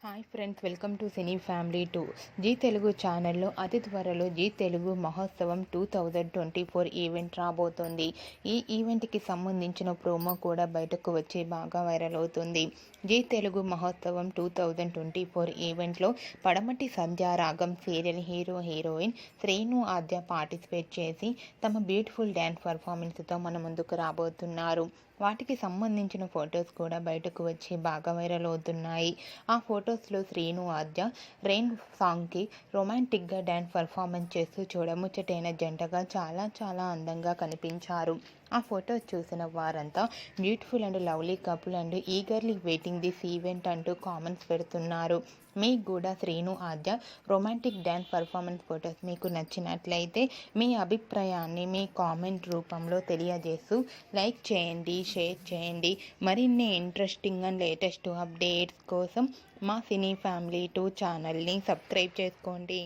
Hi friends, welcome to cine family 2. Zee Telugu ఛానల్లో అతి త్వరలో జీ తెలుగు మహోత్సవం 2024 ఈవెంట్ రాబోతోంది. ఈ ఈవెంట్కి సంబంధించిన ప్రోమో కూడా బయటకు వచ్చి బాగా వైరల్ అవుతుంది. జీ తెలుగు మహోత్సవం 2024 ఈవెంట్లో పడమటి Sandhyaragam serial hero heroine Srinu ఆద్య పార్టిసిపేట్ చేసి తమ బ్యూటిఫుల్ డ్యాన్స్ పర్ఫార్మెన్స్తో మన ముందుకు రాబోతున్నారు. వాటికి సంబంధించిన ఫొటోస్ కూడా బయటకు వచ్చి బాగా వైరల్ అవుతున్నాయి. ఆ ఫొటోస్లో శ్రీను ఆద్య రెయిన్ సాంగ్కి రొమాంటిక్గా డ్యాన్స్ పర్ఫార్మెన్స్ చేస్తూ చూడముచ్చటైన జంటగా చాలా అందంగా కనిపించారు. ఆ ఫొటోస్ చూసిన వారంతా beautiful and lovely couple and eagerly waiting this event అంటూ కామెంట్స్ పెడుతున్నారు. మీకు కూడా శ్రీను ఆద్య రొమాంటిక్ డ్యాన్స్ పర్ఫార్మెన్స్ ఫొటోస్ మీకు నచ్చినట్లయితే మీ అభిప్రాయాన్ని మీ కామెంట్ రూపంలో తెలియజేస్తూ లైక్ చేయండి, షేర్ చేయండి. మరిన్ని ఇంట్రెస్టింగ్ అండ్ లేటెస్ట్ అప్డేట్స్ కోసం మా సినీ ఫ్యామిలీ 2 ఛానల్ని సబ్స్క్రైబ్ చేసుకోండి.